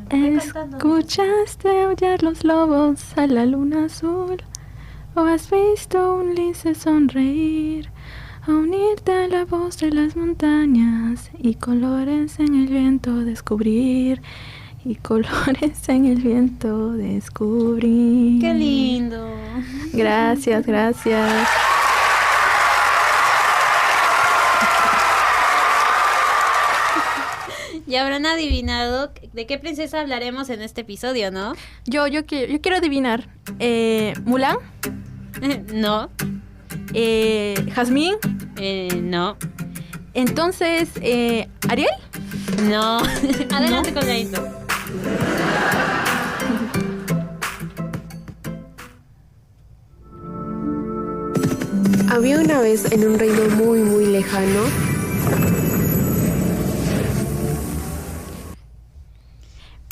¿Escuchaste aullar los lobos a la luna azul? ¿O has visto un lince sonreír? A unirte a la voz de las montañas y colores en el viento descubrir. Y colores en el viento descubrir. ¡Qué lindo! Gracias, gracias. Ya habrán adivinado de qué princesa hablaremos en este episodio, ¿no? Yo quiero adivinar. ¿Mulan? No. ¿Jazmín? No. Entonces, ¿Ariel? No. Adelante con la intro. Había una vez en un reino muy muy lejano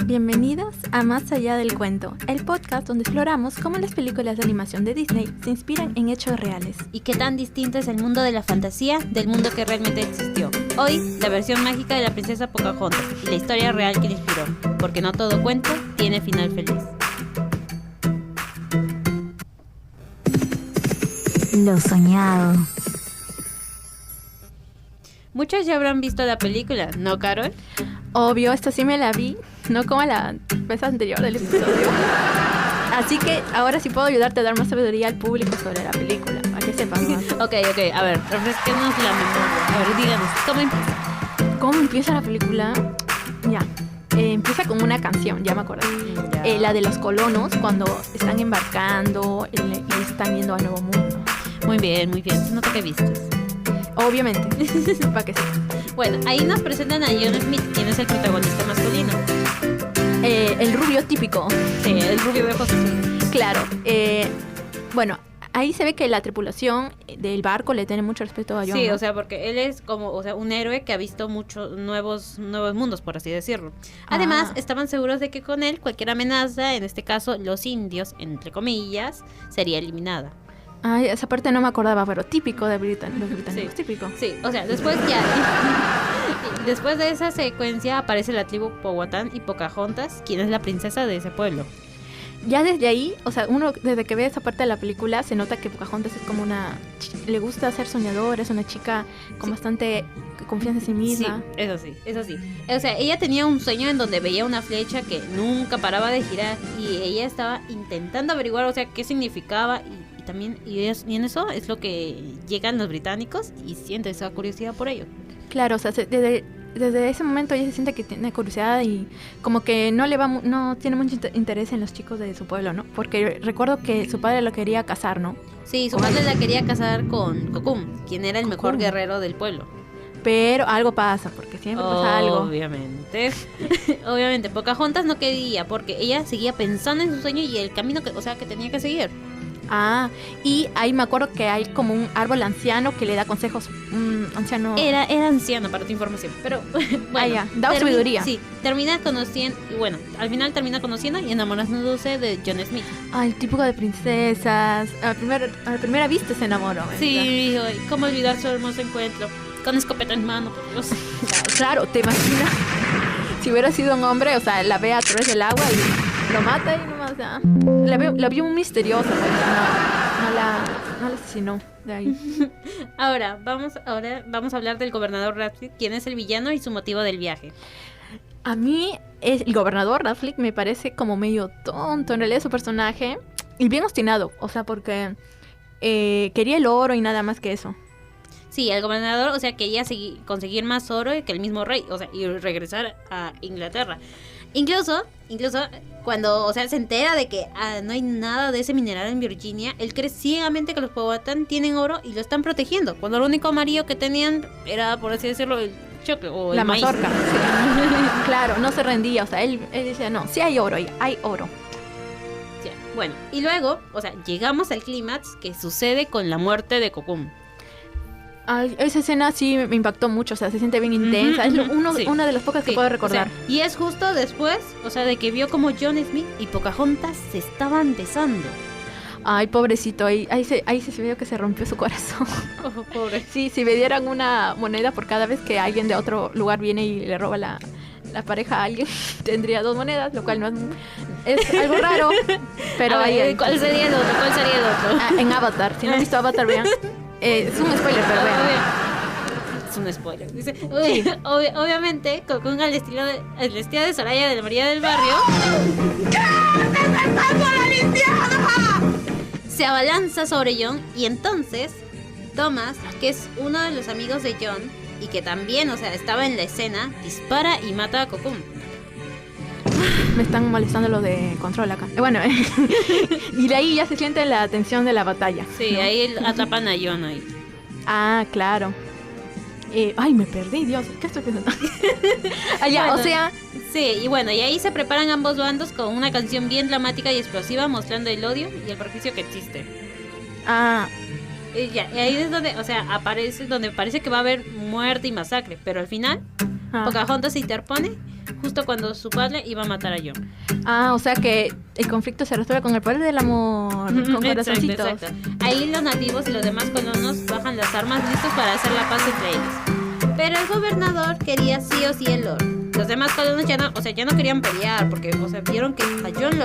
Bienvenidos a Más Allá del Cuento, el podcast donde exploramos cómo las películas de animación de Disney se inspiran en hechos reales. ¿Y qué tan distinto es el mundo de la fantasía del mundo que realmente existió? Hoy, la versión mágica de la princesa Pocahontas y la historia real que la inspiró, porque no todo cuento tiene final feliz. Lo soñado. Muchos ya habrán visto la película, ¿no, Carol? Obvio, esta sí me la vi, no como la vez anterior del episodio. Así que ahora sí puedo ayudarte a dar más sabiduría al público sobre la película, para que sepan más. Ok, a ver, refresquemos la memoria. A ver, díganos, ¿cómo empieza? ¿Cómo empieza la película? Ya, empieza con una canción, ya me acuerdo. La de los colonos, cuando están embarcando y están yendo al Nuevo Mundo. Muy bien, se nota que viste. Obviamente, para que sepan. Bueno, ahí nos presentan a John Smith, quien es el protagonista masculino. El rubio típico. Sí, el rubio de ojos azules. Claro. Bueno, ahí se ve que la tripulación del barco le tiene mucho respeto a John. Sí, ¿no? o sea, porque él es como, o sea, un héroe que ha visto muchos nuevos mundos, por así decirlo. Además, estaban seguros de que con él cualquier amenaza, en este caso los indios, entre comillas, sería eliminada. Ay, esa parte no me acordaba, pero típico de los británicos, Sí. típico. Sí, o sea, después de esa secuencia aparece la tribu Powhatan y Pocahontas, quien es la princesa de ese pueblo. Ya desde ahí, o sea, uno desde que ve esa parte de la película se nota que Pocahontas es como le gusta ser soñadora, es una chica con bastante confianza en sí misma. Sí, eso sí. O sea, ella tenía un sueño en donde veía una flecha que nunca paraba de girar y ella estaba intentando averiguar, o sea, qué significaba y en eso es lo que llegan los británicos y siente esa curiosidad por ello. Claro, o sea, desde ese momento ella se siente que tiene curiosidad y como que no tiene mucho interés en los chicos de su pueblo, ¿no? Porque recuerdo que su padre lo quería casar, ¿no? Sí, su padre la quería casar con Kokum, quien era el mejor guerrero del pueblo. Pero algo pasa, porque siempre pasa algo. Obviamente. Obviamente, Pocahontas no quería porque ella seguía pensando en su sueño y el camino que tenía que seguir. Y ahí me acuerdo que hay como un árbol anciano que le da consejos. Anciano. Era anciano, para tu información. Pero bueno, da sabiduría. Sí, termina conociendo. Y bueno, al final termina conociendo y enamorándose de John Smith. Ay, típico de princesas. A la primera vista se enamoró. Sí, cómo olvidar su hermoso encuentro. Con escopeta en mano, por Dios. Claro, te imaginas. Si hubiera sido un hombre, o sea, la ve a través del agua y lo mata y nomás ya. La vio muy misteriosa, pues, no la asesinó de ahí. Ahora vamos a hablar del gobernador Radcliffe, quien es el villano y su motivo del viaje. A mí el gobernador Radcliffe me parece como medio tonto, en realidad su personaje, y bien obstinado, o sea, porque quería el oro y nada más que eso. Sí, el gobernador, o sea, quería conseguir más oro que el mismo rey, o sea, y regresar a Inglaterra. Incluso cuando, o sea, se entera de que no hay nada de ese mineral en Virginia, él cree ciegamente que los Powhatan tienen oro y lo están protegiendo, cuando lo único amarillo que tenían era, por así decirlo, el chocolate o el maíz. Mazorca. Sí. Claro, no se rendía, o sea, él decía, no, sí hay oro, hay oro. Sí, bueno, y luego, o sea, llegamos al clímax que sucede con la muerte de Kokum. Ay, esa escena sí me impactó mucho, o sea, se siente bien intensa. Es una de las pocas que puedo recordar. O sea, y es justo después, o sea, de que vio como John Smith y Pocahontas se estaban besando. Ay, pobrecito, ahí se vio que se rompió su corazón. Oh, pobre. Sí, si me dieran una moneda por cada vez que alguien de otro lugar viene y le roba la pareja a alguien, tendría 2 monedas, lo cual no es algo raro, pero A ver, ahí... ¿cuál sería el otro? ¿Cuál sería el otro? En Avatar, si no han visto Avatar, vean. Es un spoiler, pero vean. Es un spoiler. Dice, obviamente, Cocoon al estilo de Soraya de la María del Barrio. Se abalanza sobre John y entonces Thomas, que es uno de los amigos de John y que también, o sea, estaba en la escena, dispara y mata a Cocoon. Me están molestando lo de control acá. Bueno, y de ahí ya se siente la tensión de la batalla. Sí, ¿no? ahí atrapan a John ahí. Ah, claro. Ay, me perdí, Dios. ¿Qué estoy pensando? Bueno, o sea... Sí, y bueno, y ahí se preparan ambos bandos con una canción bien dramática y explosiva mostrando el odio y el perjuicio que existe. Ah, Y ahí es donde, o sea, donde parece que va a haber muerte y masacre, pero al final Pocahontas se interpone justo cuando su padre iba a matar a John. o sea que el conflicto se resuelve con el poder del amor, con corazoncitos. Exacto. Ahí los nativos y los demás colonos bajan las armas listos para hacer la paz entre ellos. Pero el gobernador quería sí o sí el oro. Los demás colonos ya no querían pelear porque, o sea, vieron que a John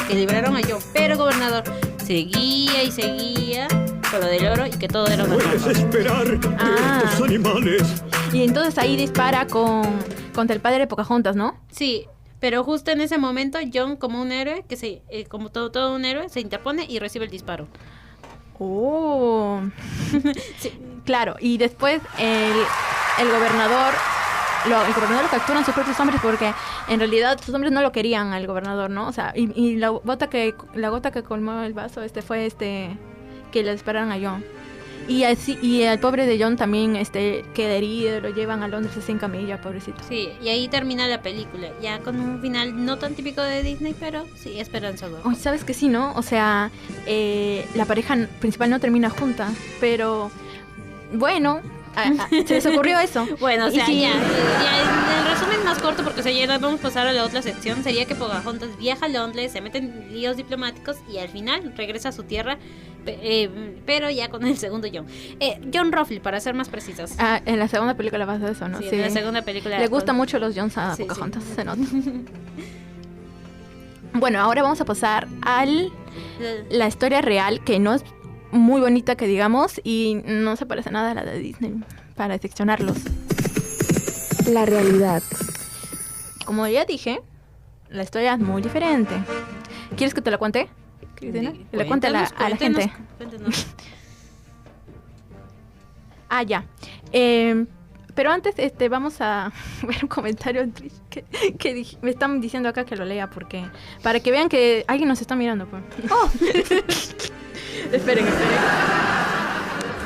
que liberaron a John, pero el gobernador seguía y seguía con lo del oro y que todo era una Puedes trampa. esperar de estos animales. Y entonces ahí dispara contra el padre de Pocahontas, ¿no? Sí, pero justo en ese momento John, como un héroe, como todo un héroe, se interpone y recibe el disparo. Oh. Sí. Claro, y después el gobernador lo capturan sus propios hombres porque en realidad sus hombres no lo querían al gobernador, ¿no? O sea, y la gota que colmó el vaso fue que le dispararon a John. Y el pobre de John también queda herido, lo llevan a Londres así en camilla, pobrecito. Sí, y ahí termina la película, ya con un final no tan típico de Disney, pero sí, esperanzador. Oye, ¿sabes que sí, no? O sea, la pareja principal no termina junta, pero bueno, se les ocurrió eso. Bueno, o sea, Y ya el resumen más corto, porque o sea, ya vamos a pasar a la otra sección, sería que Pocahontas viaja a Londres, se mete en líos diplomáticos y al final regresa a su tierra, pero ya con el segundo John. John Ruffy, para ser más precisos. En la segunda película pasa eso, ¿no? Sí, en la segunda película. Le gustan mucho los Jones a Sí, Pocahontas, se nota. Bueno, ahora vamos a pasar a la historia real, que no es muy bonita que digamos, y no se parece nada a la de Disney, para seccionarlos. La realidad. Como ya dije, la historia es muy diferente. ¿Quieres que te la cuente, Cristina? Que le cuente a la gente. Cuéntanos. Ya. Pero antes vamos a ver un comentario que me están diciendo acá que lo lea porque para que vean que alguien nos está mirando. Pues. Oh. Esperen.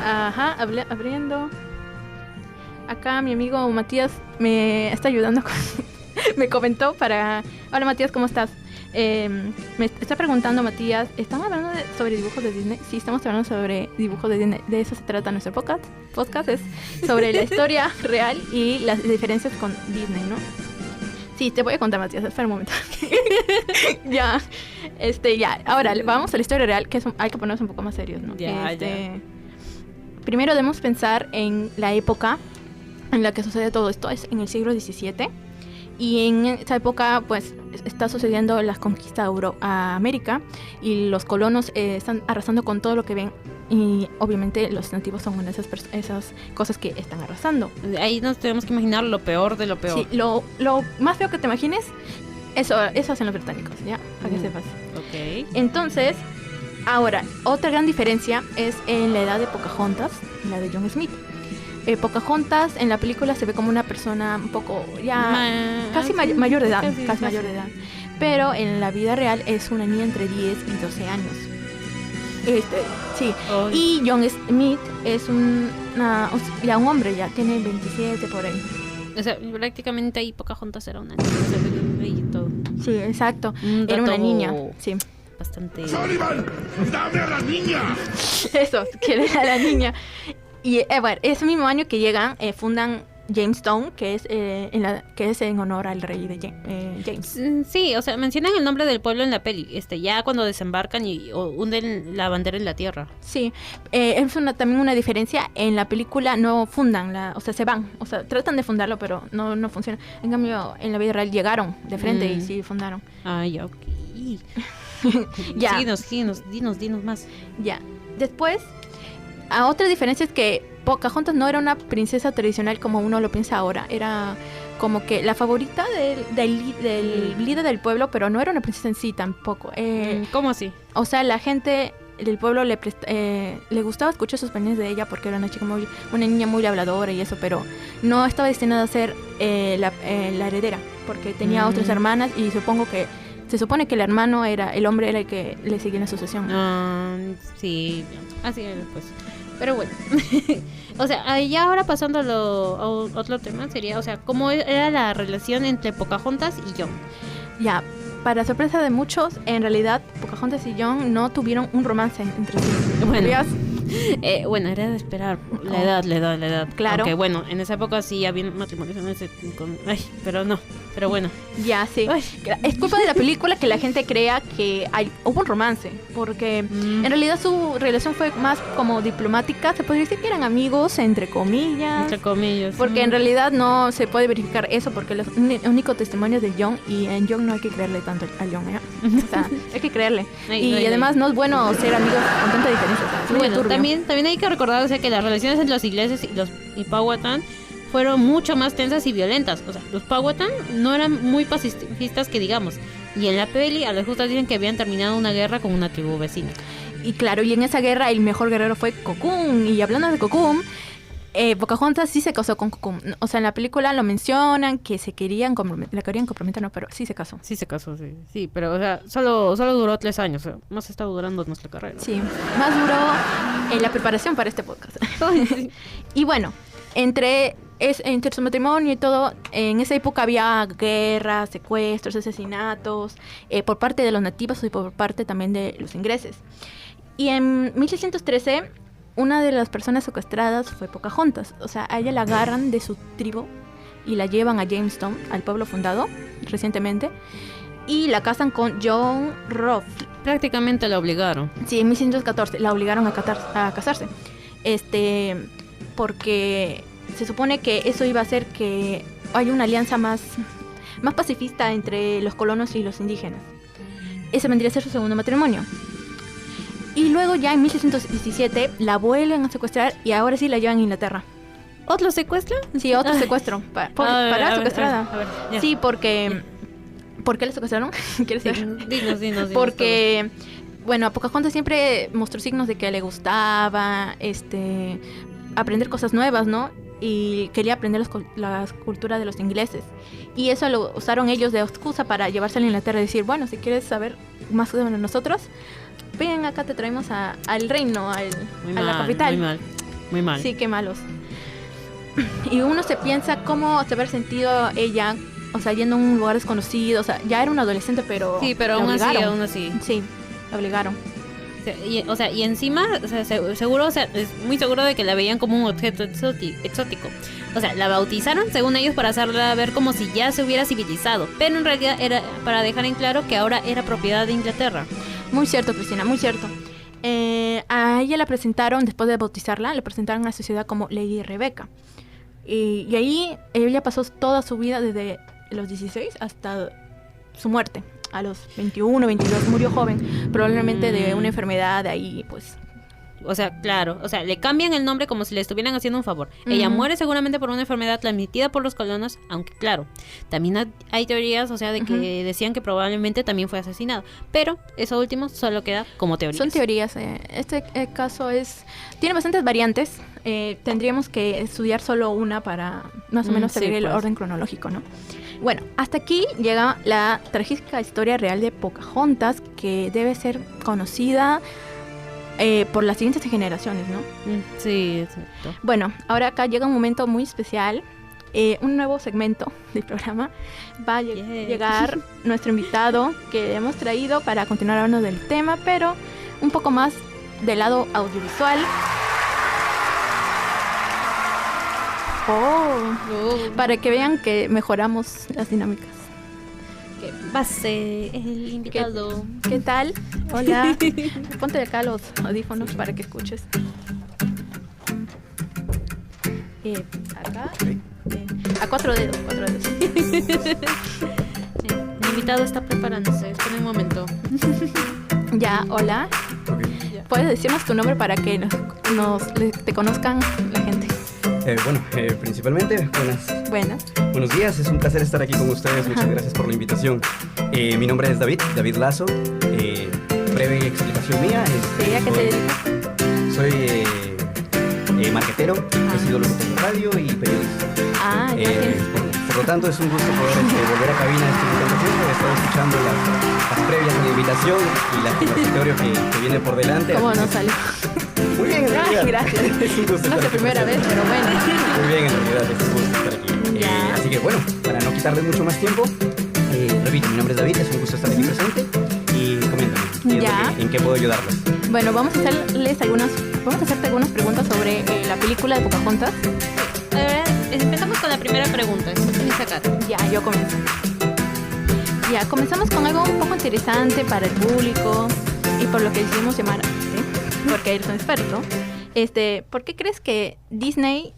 Ajá, abriendo. Acá mi amigo Matías me está ayudando. Me comentó para... Hola Matías, ¿cómo estás? Me está preguntando Matías, ¿están hablando sobre dibujos de Disney? Sí, estamos hablando sobre dibujos de Disney. De eso se trata nuestro podcast. Podcast es sobre la historia real y las diferencias con Disney, ¿no? Sí, te voy a contar, Matías. Espera un momento. Ya. Ahora, vamos a la historia real, que hay que ponernos un poco más serios, ¿no? Ya. Primero debemos pensar en la época en la que sucede todo esto. Es en el siglo XVII. Y en esa época, pues, está sucediendo las conquistas a América y los colonos están arrasando con todo lo que ven. Y obviamente los nativos son una de esas cosas que están arrasando. Ahí nos tenemos que imaginar lo peor de lo peor. Sí, lo más feo que te imagines, eso hacen los británicos, ¿ya? Para que sepas. Ok. Entonces, ahora, otra gran diferencia es en la edad de Pocahontas y la de John Smith. Pocahontas en la película se ve como una persona un poco casi mayor de edad, casi mayor de edad. Pero en la vida real es una niña entre 10 y 12 años. Sí. Oh. Y John Smith es un hombre, ya tiene 27 por ahí. O sea, prácticamente ahí Pocahontas era una niña, se ve y todo. Sí, exacto. Un Era una dato niña, sí. Bastante... ¡Sullivan! ¡Dame a la niña! Eso, que era la niña. Y bueno, ese mismo año que llegan, fundan Jamestown, que es en honor al rey de James. Sí, o sea, mencionan el nombre del pueblo en la peli, ya cuando desembarcan o hunden la bandera en la tierra. Sí, es también una diferencia. En la película no fundan, o sea, se van, o sea, tratan de fundarlo, pero no funciona. En cambio, en la vida real llegaron de frente y sí fundaron. Ah, ya, ok. Ya. Dinos más. Ya. Después, otra diferencia es que Pocahontas no era una princesa tradicional como uno lo piensa ahora. Era como que la favorita del líder del pueblo, pero no era una princesa en sí tampoco. ¿Cómo así? O sea, la gente del pueblo le gustaba escuchar sus opiniones de ella porque era una niña muy habladora y eso, pero no estaba destinada a ser la heredera, porque tenía otras hermanas y se supone que el hombre era el que le seguía la sucesión. Sí, así era pues. Pero bueno, o sea, ya ahora pasando a otro tema sería, o sea, ¿cómo era la relación entre Pocahontas y John? Ya, para sorpresa de muchos, en realidad Pocahontas y John no tuvieron un romance entre sí. Bueno, era de esperar. La edad. Claro. Aunque bueno, en esa época sí había matrimonios pero no. Pero bueno. Ya, sí. Ay. Es culpa de la película que la gente crea que hubo un romance. Porque en realidad su relación fue más como diplomática. Se podría decir que eran amigos, entre comillas. Entre comillas. Porque en realidad no se puede verificar eso. Porque los únicos testimonios de John. Y en John no hay que creerle tanto a John, ¿eh? O sea, hay que creerle. Y además no es bueno ser amigos con tanta diferencia. O sea, es muy turbio. También hay que recordar, o sea, que las relaciones entre los ingleses y Powhatan fueron mucho más tensas y violentas. O sea, los Powhatan no eran muy pacifistas que digamos. Y en la peli a las justas dicen que habían terminado una guerra con una tribu vecina. Y claro, y en esa guerra el mejor guerrero fue Cocoon. Y hablando de Cocoon, Pocahontas sí se casó con Cocoon. O sea, en la película lo mencionan que la querían comprometer, no, pero sí se casó. Sí se casó, sí. Sí, pero o sea, solo duró 3 años. O sea, más está durando nuestra carrera. Sí, más duró la preparación para este podcast. Sí. Y bueno, entre su matrimonio y todo, en esa época había guerras, secuestros, asesinatos, por parte de los nativos y por parte también de los ingleses. Y en 1613, una de las personas secuestradas fue Pocahontas. O sea, a ella la agarran de su tribu y la llevan a Jamestown, al pueblo fundado recientemente, y la casan con John Rolfe. Prácticamente la obligaron. Sí, en 1614 la obligaron a casarse. Porque se supone que eso iba a hacer que haya una alianza más pacifista entre los colonos y los indígenas. Ese vendría a ser su segundo matrimonio. Y luego ya en 1617 la vuelven a secuestrar y ahora sí la llevan a Inglaterra. ¿Otro secuestro? Sí, otro secuestro. Para secuestrada. A ver, sí, porque... ¿Por qué la secuestraron? ¿Quieres saber? Dinos. Porque... Bueno, a Pocahontas siempre mostró signos de que le gustaba aprender cosas nuevas, ¿no? Y quería aprender la cultura de los ingleses. Y eso lo usaron ellos de excusa para llevarse a la Inglaterra y decir, bueno, si quieres saber más sobre nosotros, ven acá, te traemos al reino, a la capital. Muy mal. Sí, qué malos. Y uno se piensa cómo se haber sentido ella, o sea, yendo a un lugar desconocido. O sea, ya era una adolescente, pero... Sí, pero aún así. Sí, la obligaron. Y encima, o sea, seguro, o sea, es muy seguro de que la veían como un objeto exótico. O sea, la bautizaron, según ellos, para hacerla ver como si ya se hubiera civilizado. Pero en realidad era para dejar en claro que ahora era propiedad de Inglaterra. Muy cierto, Cristina, muy cierto. A ella la presentaron, después de bautizarla, la presentaron a la sociedad como Lady Rebecca. Y ahí ella pasó toda su vida desde los 16 hasta su muerte. A los 21, 22, murió joven, probablemente de una enfermedad de ahí, pues. O sea, claro, o sea, le cambian el nombre como si le estuvieran haciendo un favor. Ella muere seguramente por una enfermedad transmitida por los colonos, aunque claro, también hay teorías, o sea, de que decían que probablemente también fue asesinado. Pero eso último solo queda como teorías. Son teorías. Este caso tiene bastantes variantes. Tendríamos que estudiar solo una para más o menos seguir el orden cronológico, ¿no? Bueno, hasta aquí llega la trágica historia real de Pocahontas, que debe ser conocida por las siguientes generaciones, ¿no? Sí, exacto. Bueno, ahora acá llega un momento muy especial. Un nuevo segmento del programa. Va a llegar nuestro invitado que hemos traído para continuar hablando del tema, pero un poco más del lado audiovisual. Para que vean que mejoramos las dinámicas. Que pase el invitado. ¿Qué tal? Hola. Ponte acá los audífonos para que escuches. Acá. A 4 dedos. El invitado está preparándose. Espera un momento. Ya, hola. Okay. ¿Puedes decirnos tu nombre para que te conozcan la gente? Principalmente, Bueno. buenos días, es un placer estar aquí con ustedes, muchas gracias por la invitación. Mi nombre es David Lazo, breve explicación mía. ¿Sí? ¿A qué te dedicas? Soy marquetero, he sido locutor de radio y periodista. Ya tienes. Por lo tanto, es un gusto poder volver a cabina este tiempo. He estado escuchando las previas de la invitación y la conversatorio que viene por delante. ¿Cómo no salió? Muy bien, en realidad. Gracias. Es un gusto No estar es la aquí primera con vez, ustedes. pero bueno. Muy bien, en realidad, es un gusto estar aquí. Ya. Así que bueno, para no quitarles mucho más tiempo, repito, mi nombre es David, es un gusto estar aquí presente. Y coméntame, Ya. ¿en qué puedo ayudarles? Bueno, vamos a hacerte algunas preguntas sobre la película de Pocahontas. A ver, empezamos con la primera pregunta. Sacar. Ya, yo comienzo. Ya, comenzamos con algo un poco interesante para el público y por lo que decidimos llamar, ¿sí? Porque él es un experto. ¿Por qué crees que Disney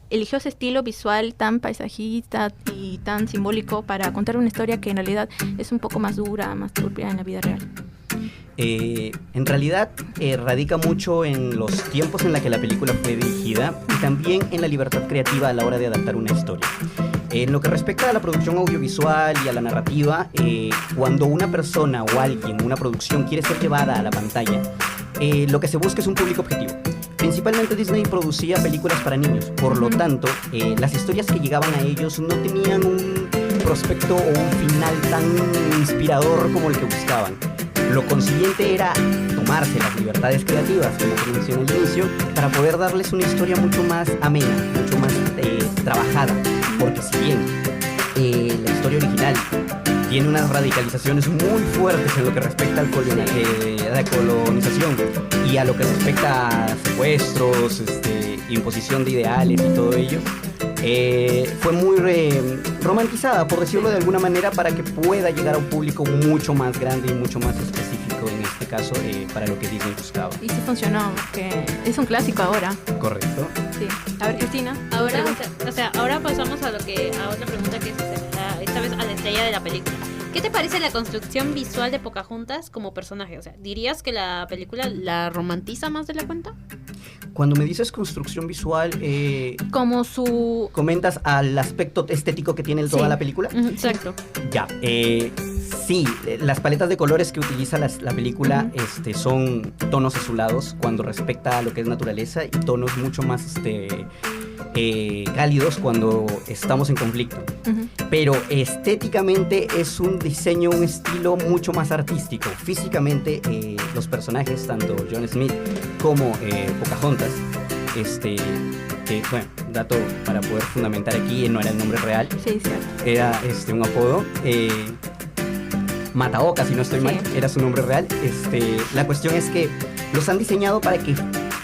eligió ese estilo visual tan paisajista y tan simbólico para contar una historia que en realidad es un poco más dura, más turbia en la vida real? En realidad radica mucho en los tiempos en la que la película fue dirigida y también en la libertad creativa a la hora de adaptar una historia. En lo que respecta a la producción audiovisual y a la narrativa, cuando una persona o alguien, una producción quiere ser llevada a la pantalla, lo que se busca es un público objetivo. Principalmente Disney producía películas para niños, por lo tanto, las historias que llegaban a ellos no tenían un prospecto o un final tan inspirador como el que buscaban. Lo consiguiente era tomarse las libertades creativas, como te mencioné al inicio, para poder darles una historia mucho más amena, mucho más trabajada. Porque si bien la historia original tiene unas radicalizaciones muy fuertes en lo que respecta a la colonización y a lo que respecta a secuestros, imposición de ideales y todo ello, fue muy romantizada, por decirlo de alguna manera, para que pueda llegar a un público mucho más grande y mucho más específico, en este caso, para lo que Disney buscaba. Y sí funcionó, que es un clásico ahora. Correcto. Sí. A ver, Cristina. Ahora, ahora pasamos a otra pregunta que es esta vez a la estrella de la película. ¿Qué te parece la construcción visual de Pocahontas como personaje? O sea, ¿dirías que la película la romantiza más de la cuenta? Cuando me dices construcción visual, Como su... ¿comentas al aspecto estético que tiene toda la película? Exacto. Ya, sí, las paletas de colores que utiliza la película son tonos azulados cuando respecta a lo que es naturaleza y tonos mucho más cálidos cuando estamos en conflicto. Pero estéticamente es un diseño, un estilo mucho más artístico. Físicamente los personajes, tanto John Smith como Pocahontas, bueno, dato para poder fundamentar aquí, no era el nombre real, Sí, cierto. era un apodo. Mataoka, si no estoy mal, era su nombre real. La cuestión es que los han diseñado para que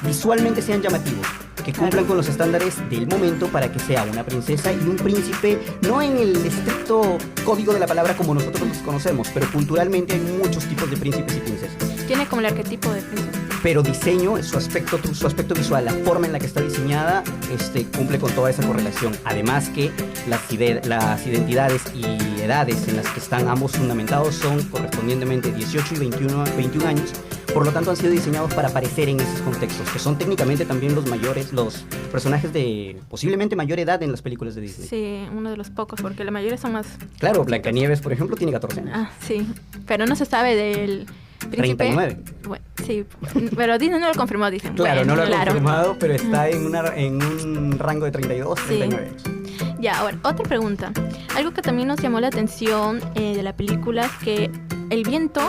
visualmente sean llamativos, que cumplan con los estándares del momento para que sea una princesa y un príncipe, no en el estricto código de la palabra como nosotros los conocemos, pero culturalmente hay muchos tipos de príncipes y princesas. Tiene como el arquetipo de príncipe. Pero diseño, su aspecto visual, la forma en la que está diseñada, cumple con toda esa correlación. Además que las identidades y edades en las que están ambos fundamentados son correspondientemente 18 y 21 años. Por lo tanto han sido diseñados para aparecer en esos contextos, que son técnicamente también los personajes de posiblemente mayor edad en las películas de Disney. Sí, uno de los pocos, porque la mayoría son más... Claro, Blancanieves, por ejemplo, tiene 14 años. Ah, sí, pero no se sabe del príncipe. 39. Bueno, sí, pero Disney no lo confirmó, dicen. Claro, Bueno, no lo ha claro. confirmado, pero está en un rango de 32, 39 años. Ya, ahora, otra pregunta. Algo que también nos llamó la atención de la película es que el viento,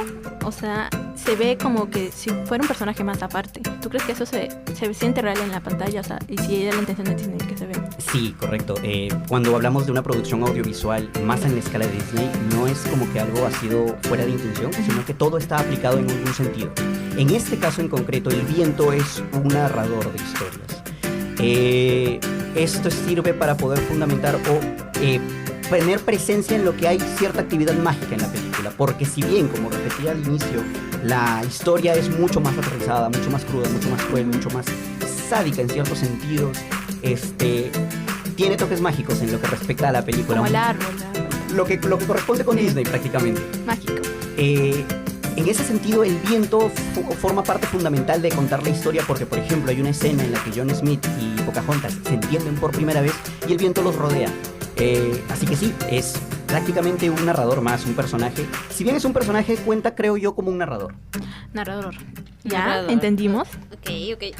o sea, se ve como que si fuera un personaje más aparte. ¿Tú crees que eso se siente real en la pantalla? O sea, y si era la intención de Disney que se ve. Sí, correcto. Cuando hablamos de una producción audiovisual más en la escala de Disney, no es como que algo ha sido fuera de intención, sino que todo está aplicado en algún sentido. En este caso en concreto, el viento es un narrador de historias. esto sirve para poder fundamentar o tener presencia en lo que hay cierta actividad mágica en la película, porque si bien, como repetía al inicio, la historia es mucho más aterrizada, mucho más cruda, mucho más cruel, mucho más sádica en ciertos sentidos, tiene toques mágicos en lo que respecta a la película. Como el árbol. Lo que corresponde con Disney prácticamente. Mágico. En ese sentido, el viento forma parte fundamental de contar la historia porque, por ejemplo, hay una escena en la que John Smith y Pocahontas se entienden por primera vez y el viento los rodea. Así que sí, es prácticamente un narrador más, un personaje. Si bien es un personaje, cuenta, creo yo, como un narrador. Narrador. ¿Ya? Narrador. ¿Entendimos? Ok.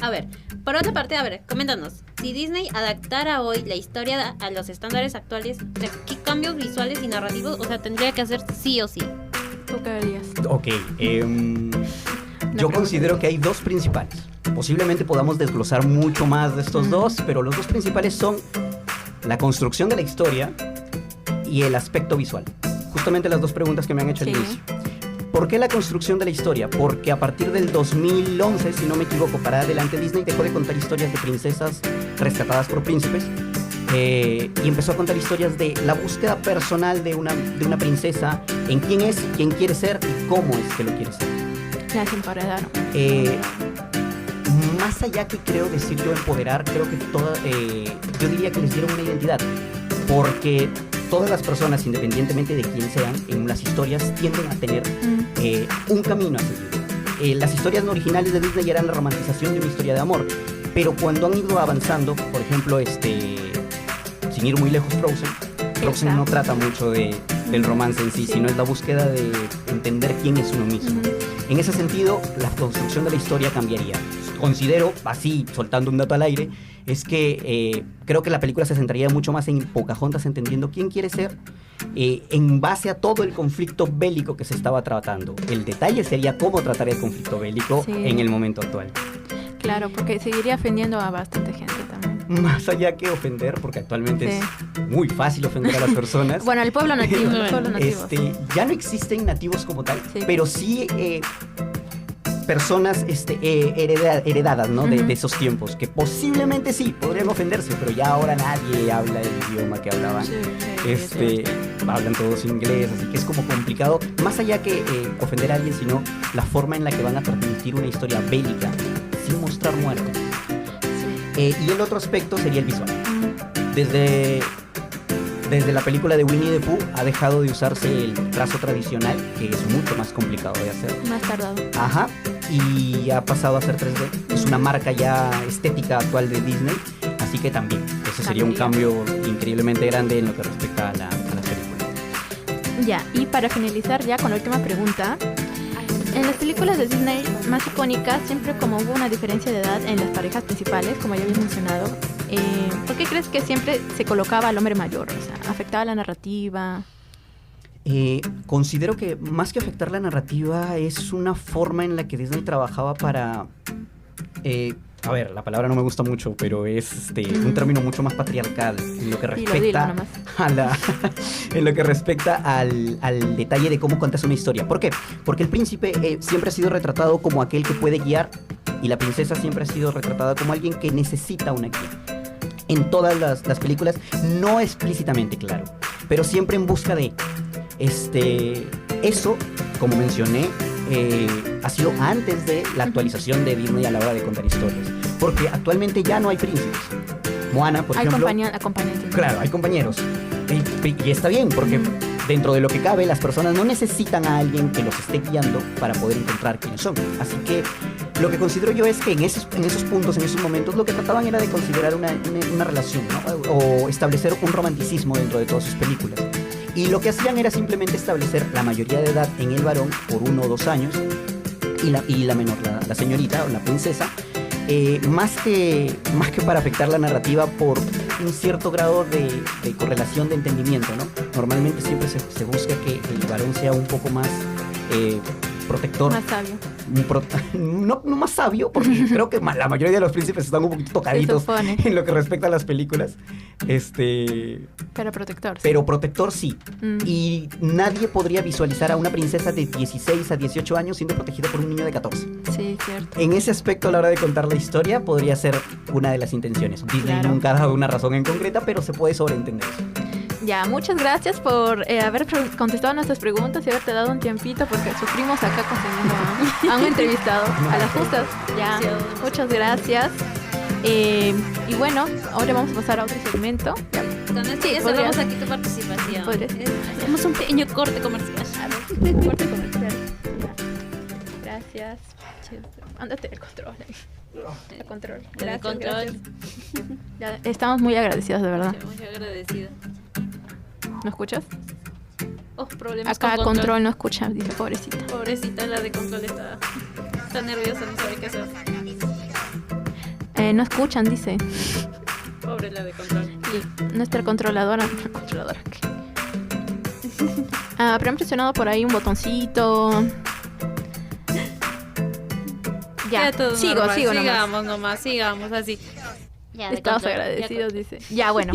A ver, por otra parte, coméntanos. Si Disney adaptara hoy la historia a los estándares actuales, o sea, ¿qué cambios visuales y narrativos, o sea, tendría que hacer sí o sí? ¿Tú qué harías? Ok, yo considero que hay dos principales. Posiblemente podamos desglosar mucho más de estos dos, pero los dos principales son la construcción de la historia y el aspecto visual. Justamente las dos preguntas que me han hecho al inicio. ¿Por qué la construcción de la historia? Porque a partir del 2011, si no me equivoco, para adelante, Disney dejó de contar historias de princesas rescatadas por príncipes y empezó a contar historias de la búsqueda personal de una princesa, en quién es, quién quiere ser y cómo es que lo quiere ser. Las emparedaron. Más allá que creo decir yo empoderar, creo que yo diría que les dieron una identidad, porque todas las personas, independientemente de quién sean, en las historias tienden a tener un camino a seguir. Las historias no originales de Disney eran la romantización de una historia de amor, pero cuando han ido avanzando, por ejemplo, sin ir muy lejos, Frozen no trata mucho del romance en sí, sino es la búsqueda de entender quién es uno mismo. En ese sentido, la construcción de la historia cambiaría. Considero, así, soltando un dato al aire, es que creo que la película se centraría mucho más en Pocahontas entendiendo quién quiere ser en base a todo el conflicto bélico que se estaba tratando. El detalle sería cómo tratar el conflicto bélico en el momento actual. Claro, porque seguiría ofendiendo a bastante gente también. Más allá que ofender, porque actualmente es muy fácil ofender a las personas. Bueno, el pueblo nativo. Ya no existen nativos como tal, Sí. pero sí personas heredadas, ¿no? De esos tiempos, que posiblemente sí, podrían ofenderse, pero ya ahora nadie habla el idioma que hablaban. Hablan todos inglés, así que es como complicado, más allá que ofender a alguien, sino la forma en la que van a transmitir una historia bélica sin mostrar muertos. Y el otro aspecto sería el visual. Desde la película de Winnie the Pooh ha dejado de usarse el trazo tradicional, que es mucho más complicado de hacer. Más tardado. Ajá, y ha pasado a ser 3D. Es una marca ya estética actual de Disney, así que también ese sería un cambio increíblemente grande en lo que respecta a la película. Ya, y para finalizar ya con la última pregunta, en las películas de Disney más icónicas, siempre como hubo una diferencia de edad en las parejas principales, como ya habías mencionado, ¿por qué crees que siempre se colocaba al hombre mayor? O sea, ¿afectaba la narrativa? Considero que más que afectar la narrativa es una forma en la que Disney trabajaba para... a ver, la palabra no me gusta mucho, pero es un término mucho más patriarcal en lo que respecta en lo que respecta al detalle de cómo cuentas una historia. ¿Por qué? Porque el príncipe siempre ha sido retratado como aquel que puede guiar y la princesa siempre ha sido retratada como alguien que necesita una guía. En todas las películas, no explícitamente, claro, pero siempre en busca de eso, como mencioné, ha sido antes de la actualización de Disney a la hora de contar historias, porque actualmente ya no hay príncipes. Moana, por ejemplo, acompañantes. Claro, hay compañeros y está bien, porque dentro de lo que cabe, las personas no necesitan a alguien que los esté guiando para poder encontrar quiénes son. Así que lo que considero yo es que en esos puntos, en esos momentos, lo que trataban era de considerar una relación, ¿no? O establecer un romanticismo dentro de todas sus películas. Y lo que hacían era simplemente establecer la mayoría de edad en el varón por 1 o 2 años y la menor, la señorita o la princesa, más que para afectar la narrativa por un cierto grado de correlación de entendimiento, ¿no? Normalmente siempre se busca que el varón sea un poco más protector. Más sabio. No más sabio, porque creo que la mayoría de los príncipes están un poquito tocaditos en lo que respecta a las películas. Pero protector. Sí. Pero protector sí. Y nadie podría visualizar a una princesa de 16 a 18 años siendo protegida por un niño de 14. Sí, cierto. En ese aspecto, a la hora de contar la historia, podría ser una de las intenciones. Disney nunca ha dado una razón en concreta, pero se puede sobreentender eso. Ya, muchas gracias por haber contestado nuestras preguntas y haberte dado un tiempito, porque sufrimos acá consiguiendo a un entrevistado a las justas. Ya, muchas gracias. Y bueno, ahora vamos a pasar a otro segmento. Con esto ya cerramos aquí tu participación. Hacemos un pequeño corte comercial. Corte comercial. Ya. Gracias. Ándate el control. El control. Gracias, gracias. Ya, estamos muy agradecidos, de verdad. Muy agradecido. ¿No escuchas? Problemas acá con control no escucha, dice pobrecita. Pobrecita, la de control está nerviosa, no sabe qué hacer. No escuchan, dice. Pobre la de control. Y nuestra controladora. ¿Qué? Pero han presionado por ahí un botoncito. Ya, sigo nomás. Sigamos así. Ya, estamos agradecidos, dice. Ya, bueno.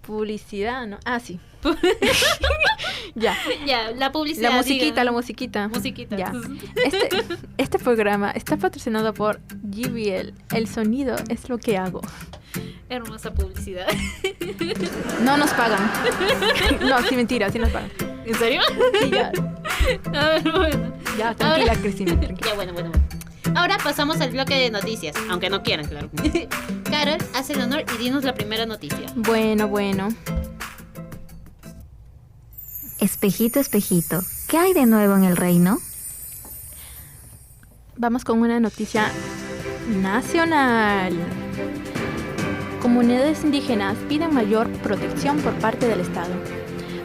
Publicidad, ¿no? Ah, sí. Ya, la publicidad. La musiquita. Ya. Este programa está patrocinado por JBL. El sonido es lo que hago. Hermosa publicidad. No nos pagan. No, sí, mentira, sí nos pagan. ¿En serio? Sí, ya. A ver, bueno. Ya, tranquila, Cristina. Ya, bueno. Ahora pasamos al bloque de noticias, aunque no quieran, claro. Carol, haz el honor y dinos la primera noticia. Bueno. Espejito, espejito, ¿qué hay de nuevo en el reino? Vamos con una noticia nacional. Comunidades indígenas piden mayor protección por parte del Estado.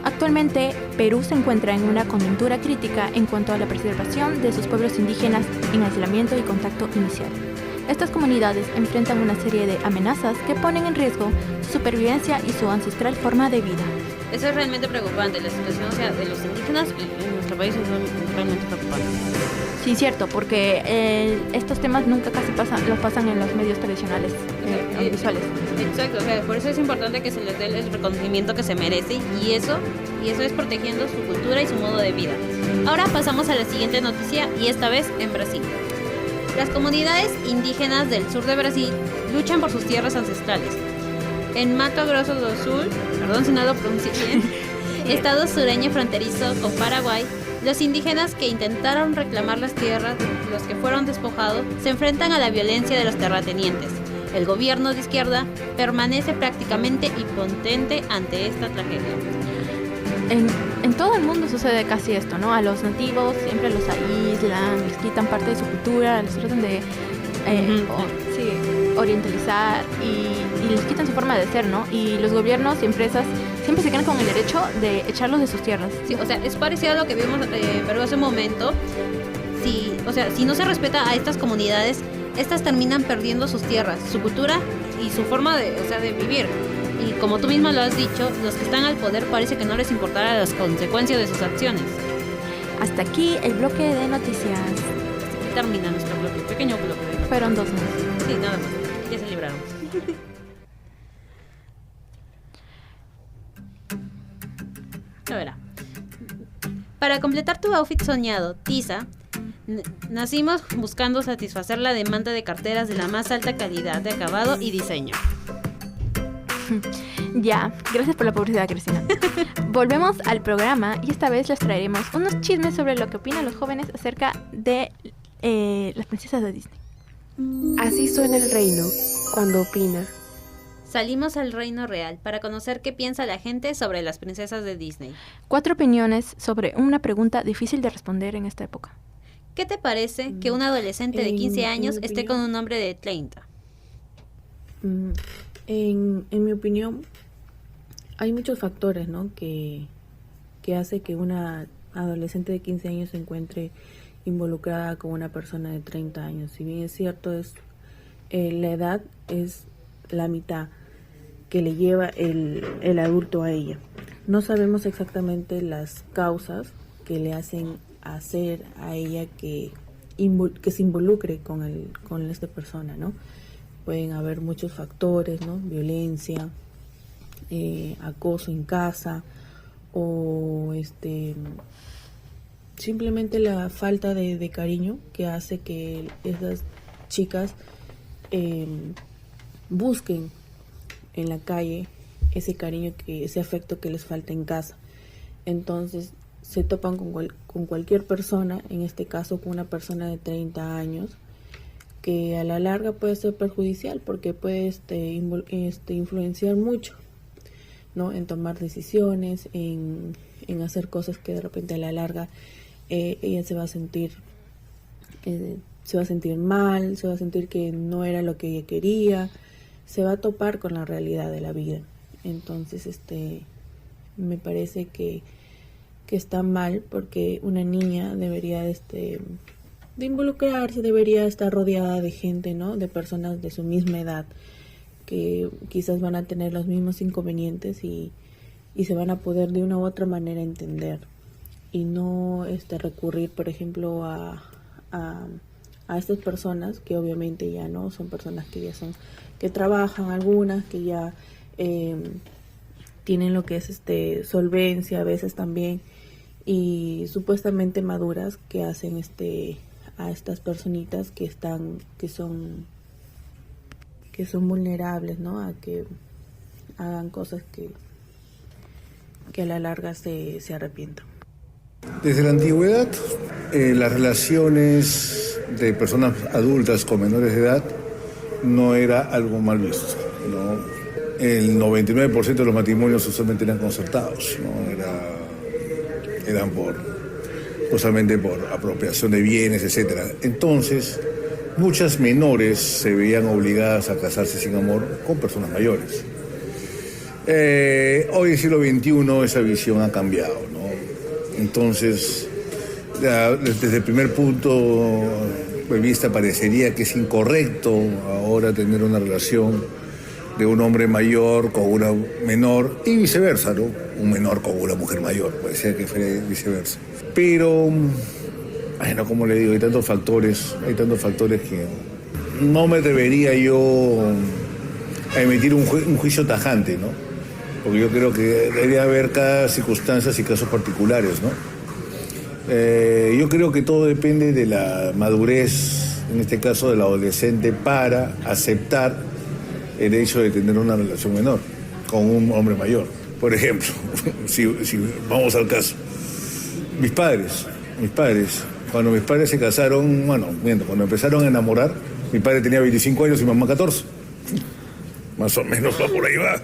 Actualmente, Perú se encuentra en una coyuntura crítica en cuanto a la preservación de sus pueblos indígenas en aislamiento y contacto inicial. Estas comunidades enfrentan una serie de amenazas que ponen en riesgo su supervivencia y su ancestral forma de vida. Eso es realmente preocupante, la situación de los indígenas en nuestro país es realmente preocupante. Sí, cierto, porque estos temas nunca casi los pasan en los medios tradicionales audiovisuales. Exacto, por eso es importante que se les dé el reconocimiento que se merece y eso es protegiendo su cultura y su modo de vida. Ahora pasamos a la siguiente noticia y esta vez en Brasil. Las comunidades indígenas del sur de Brasil luchan por sus tierras ancestrales. En Mato Grosso do Sul, perdón si no lo pronuncié bien, estado sureño fronterizo con Paraguay, los indígenas que intentaron reclamar las tierras, los que fueron despojados, se enfrentan a la violencia de los terratenientes. El gobierno de izquierda permanece prácticamente impotente ante esta tragedia. En todo el mundo sucede casi esto, ¿no? A los nativos siempre los aíslan, les quitan parte de su cultura, les tratan de orientalizar y les quitan su forma de ser, ¿no? Y los gobiernos y empresas siempre se quedan con el derecho de echarlos de sus tierras. Sí, o sea, es parecido a lo que vimos en Perú hace un momento. Si no se respeta a estas comunidades, estas terminan perdiendo sus tierras, su cultura y su forma de vivir. Y como tú misma lo has dicho, los que están al poder parece que no les importará las consecuencias de sus acciones. Hasta aquí el bloque de noticias. Aquí termina nuestro bloque, pequeño bloque de noticias. Fueron 2 meses. Sí, nada más. Ya se libraron. A ver. Para completar tu outfit soñado, Tisa, nacimos buscando satisfacer la demanda de carteras de la más alta calidad de acabado y diseño. Ya, gracias por la publicidad, Cristina. Volvemos al programa y esta vez les traeremos unos chismes sobre lo que opinan los jóvenes acerca de las princesas de Disney. Así suena el reino cuando opina. Salimos al reino real para conocer qué piensa la gente sobre las princesas de Disney. 4 opiniones sobre una pregunta difícil de responder en esta época. ¿Qué te parece que un adolescente de 15 años esté con un hombre de 30? En mi opinión, hay muchos factores, ¿no? que hace que una adolescente de 15 años se encuentre involucrada con una persona de 30 años. Si bien es cierto, la edad es la mitad que le lleva el adulto a ella. No sabemos exactamente las causas que le hacen hacer a ella que se involucre con esta persona, ¿no? Pueden haber muchos factores, ¿no? Violencia, acoso en casa, o simplemente la falta de cariño que hace que esas chicas busquen en la calle ese cariño, ese afecto que les falta en casa. Entonces se topan con cualquier persona, en este caso con una persona de 30 años, que a la larga puede ser perjudicial porque puede influenciar mucho, ¿no? En tomar decisiones, en hacer cosas que de repente a la larga ella se va a sentir mal, se va a sentir que no era lo que ella quería, se va a topar con la realidad de la vida. Entonces me parece que está mal, porque una niña debería de involucrarse, debería estar rodeada de gente, ¿no? De personas de su misma edad, que quizás van a tener los mismos inconvenientes y se van a poder de una u otra manera entender, y no recurrir, por ejemplo, a estas personas que obviamente ya no son personas que trabajan, algunas que ya tienen lo que es solvencia a veces también, y supuestamente maduras, que hacen a estas personitas que son vulnerables, ¿no? A que hagan cosas que a la larga se arrepientan. Desde la antigüedad, las relaciones de personas adultas con menores de edad no era algo mal visto, ¿no? El 99% de los matrimonios usualmente eran concertados, ¿no? Eran justamente por apropiación de bienes, etc. Entonces, muchas menores se veían obligadas a casarse sin amor con personas mayores. Hoy en el siglo XXI esa visión ha cambiado, ¿no? Entonces, desde el primer punto de vista parecería que es incorrecto ahora tener una relación de un hombre mayor con una menor, y viceversa, ¿no? Un menor con una mujer mayor, puede ser que fuera viceversa. Pero, bueno, como le digo, hay tantos factores que no me atrevería yo a emitir un juicio tajante, ¿no? Porque yo creo que debe haber cada circunstancias y casos particulares, ¿no? Yo creo que todo depende de la madurez, en este caso del adolescente, para aceptar el hecho de tener una relación menor con un hombre mayor. Por ejemplo, si vamos al caso, mis padres, cuando mis padres se casaron, cuando empezaron a enamorar, mi padre tenía 25 años y mi mamá 14. Más o menos va por ahí va.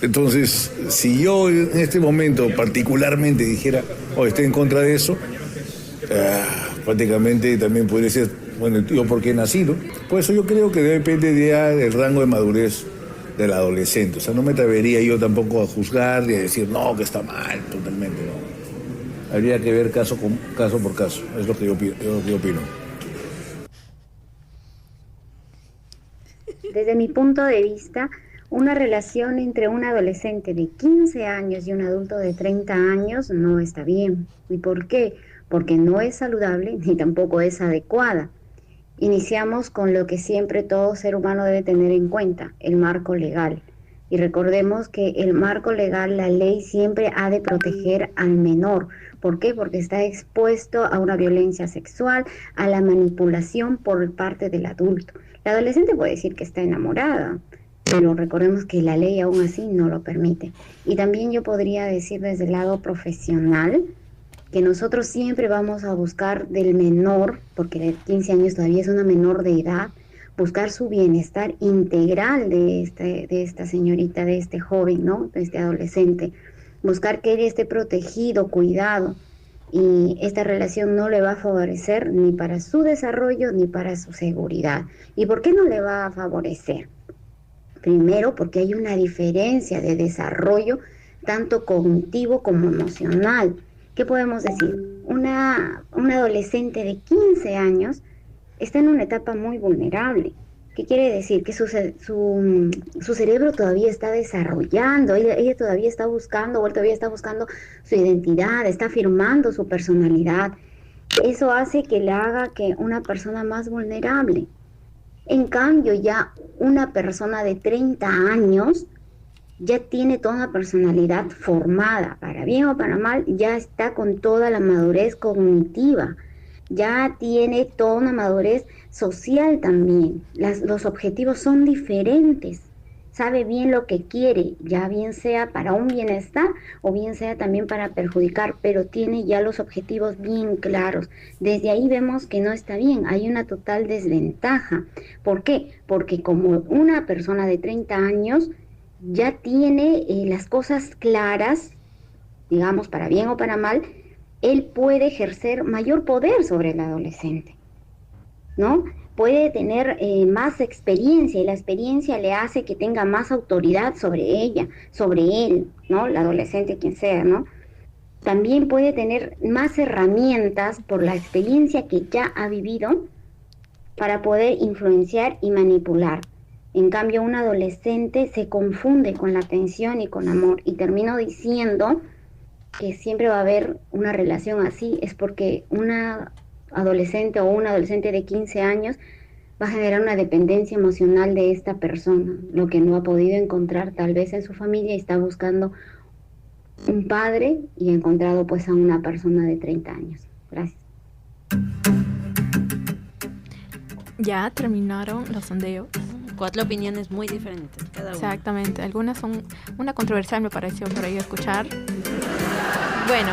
Entonces, si yo en este momento particularmente dijera, estoy en contra de eso, prácticamente también podría ser, yo por qué he nacido. Por eso yo creo que depende del rango de madurez del adolescente. O sea, no me atrevería yo tampoco a juzgar y a decir, no, que está mal, totalmente, no. Habría que ver caso por caso, es lo que yo opino. Desde mi punto de vista, una relación entre un adolescente de 15 años y un adulto de 30 años no está bien. ¿Y por qué? Porque no es saludable ni tampoco es adecuada. Iniciamos con lo que siempre todo ser humano debe tener en cuenta, el marco legal. Y recordemos que el marco legal, la ley siempre ha de proteger al menor. ¿Por qué? Porque está expuesto a una violencia sexual, a la manipulación por parte del adulto. La adolescente puede decir que está enamorada, pero recordemos que la ley aún así no lo permite. Y también yo podría decir desde el lado profesional que nosotros siempre vamos a buscar del menor, porque de 15 años todavía es una menor de edad, buscar su bienestar integral de esta señorita, de este joven, ¿no? De este adolescente. Buscar que él esté protegido, cuidado. Y esta relación no le va a favorecer ni para su desarrollo ni para su seguridad. ¿Y por qué no le va a favorecer? Primero, porque hay una diferencia de desarrollo, tanto cognitivo como emocional. ¿Qué podemos decir? Una adolescente de 15 años está en una etapa muy vulnerable. ¿Qué quiere decir? Que su cerebro todavía está desarrollando, ella todavía está buscando, o él todavía está buscando su identidad, está afirmando su personalidad. Eso hace que le haga que una persona más vulnerable. En cambio, ya una persona de 30 años ya tiene toda una personalidad formada, para bien o para mal, ya está con toda la madurez cognitiva, ya tiene toda una madurez social también. Los objetivos son diferentes, sabe bien lo que quiere, ya bien sea para un bienestar o bien sea también para perjudicar, pero tiene ya los objetivos bien claros. Desde ahí vemos que no está bien, hay una total desventaja. ¿Por qué? Porque como una persona de 30 años ya tiene las cosas claras, digamos, para bien o para mal, él puede ejercer mayor poder sobre el adolescente, ¿no? Puede tener más experiencia y la experiencia le hace que tenga más autoridad sobre ella, sobre él, ¿no? El adolescente, quien sea, ¿no? También puede tener más herramientas por la experiencia que ya ha vivido para poder influenciar y manipular. En cambio, un adolescente se confunde con la atención y con amor. Y termino diciendo que siempre va a haber una relación así, es porque una adolescente o un adolescente de 15 años va a generar una dependencia emocional de esta persona, lo que no ha podido encontrar tal vez en su familia y está buscando un padre y ha encontrado pues a una persona de 30 años. Gracias. Ya terminaron los sondeos. 4 opiniones muy diferentes cada una. Exactamente, algunas son una controversial, me pareció por ahí escuchar. Bueno,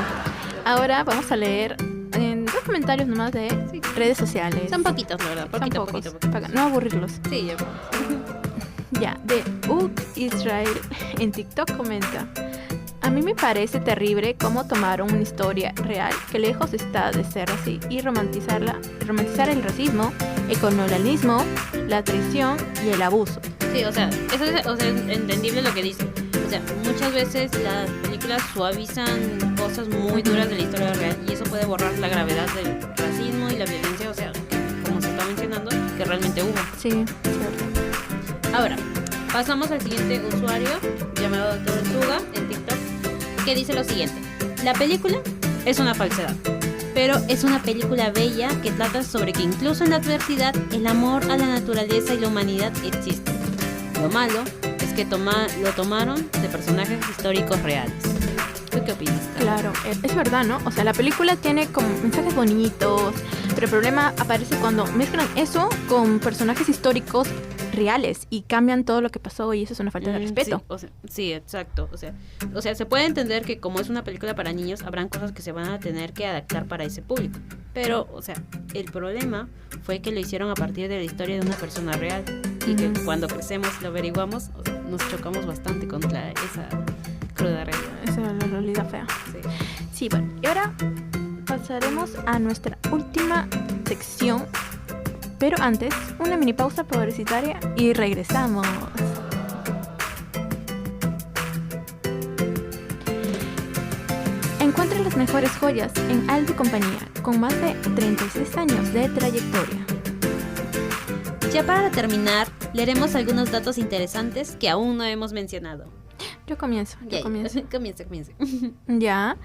ahora vamos a leer en 2 comentarios nomás de redes sociales. Son poquitos, la verdad, Son pocos, poquito. para no aburrirlos. Sí, yo. Ya, de Israel en TikTok comenta: a mí me parece terrible cómo tomaron una historia real que lejos está de ser así y romantizar el racismo, el colonialismo, la traición y el abuso. Sí, o sea, eso es entendible lo que dice. O sea, muchas veces las películas suavizan cosas muy duras de la historia real y eso puede borrar la gravedad del racismo y la violencia, o sea, como se está mencionando, que realmente hubo. Sí, cierto. Ahora, pasamos al siguiente usuario llamado Dr. Suga en TikTok, que dice lo siguiente: la película es una falsedad, pero es una película bella que trata sobre que incluso en la adversidad el amor a la naturaleza y la humanidad existe. Lo malo es que lo tomaron de personajes históricos reales. ¿Tú qué opinas, Carla? Claro, es verdad, ¿no? O sea, la película tiene como mensajes bonitos, pero el problema aparece cuando mezclan eso con personajes históricos reales y cambian todo lo que pasó y eso es una falta de respeto. Sí, o sea, sí, exacto. O sea, se puede entender que como es una película para niños, habrán cosas que se van a tener que adaptar para ese público. Pero, o sea, el problema fue que lo hicieron a partir de la historia de una persona real y que cuando crecemos y lo averiguamos, o sea, nos chocamos bastante contra esa cruda realidad. Esa es la realidad fea. Sí. Sí, bueno, y ahora pasaremos a nuestra última sección. Pero antes, una mini pausa publicitaria y regresamos. Encuentra las mejores joyas en Aldo y Compañía, con más de 36 años de trayectoria. Ya para terminar, leeremos algunos datos interesantes que aún no hemos mencionado. Yo comienzo. Comience. Ya.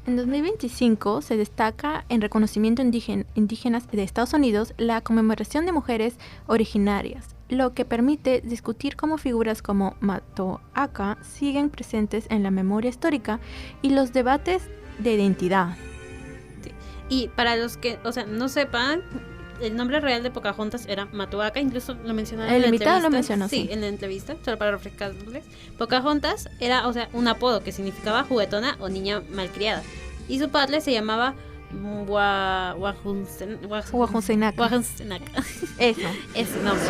En 2025 se destaca en reconocimiento indígenas de Estados Unidos la conmemoración de mujeres originarias, lo que permite discutir cómo figuras como Matoaka siguen presentes en la memoria histórica y los debates de identidad. Sí. Y para los que, o sea, no sepan, el nombre real de Pocahontas era Matoaka, incluso lo mencionaron el en la invitado entrevista. lo mencionó, sí. En la entrevista, solo para refrescarles. Pocahontas era, o sea, un apodo que significaba juguetona o niña malcriada. Y su padre se llamaba Wahunsenaka. Eso. Ese nombre.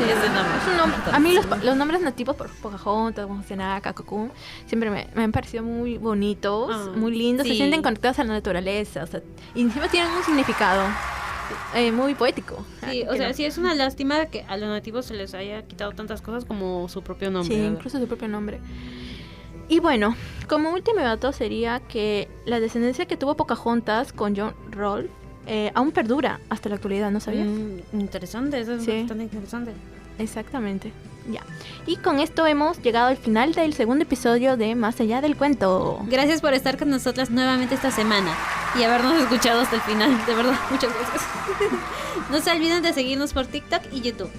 A mí los nombres nativos por Pocahontas, Wahunsenaka, Cocoon, siempre me han parecido muy bonitos, muy lindos. Sí. Se sienten conectados a la naturaleza, o sea, y encima tienen un significado muy poético. Sí, o sea, sí es una lástima que a los nativos se les haya quitado tantas cosas como su propio nombre. Sí, ¿verdad? incluso su propio nombre. Y bueno, como último dato sería que la descendencia que tuvo Pocahontas con John Rolfe aún perdura hasta la actualidad, ¿no sabías? Interesante, eso es bastante interesante. Exactamente, ya. Y con esto hemos llegado al final del segundo episodio de Más allá del cuento. Gracias por estar con nosotras nuevamente esta semana. y habernos escuchado hasta el final. De verdad, muchas gracias. No se olviden de seguirnos por TikTok y YouTube.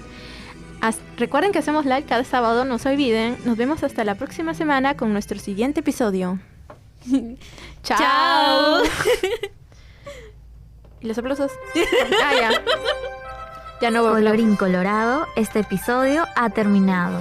Recuerden que hacemos live cada sábado, no se olviden. Nos vemos hasta la próxima semana con nuestro siguiente episodio. ¡Chao! ¿Y los aplausos? Ya no voy a Colorín colorado, este episodio ha terminado.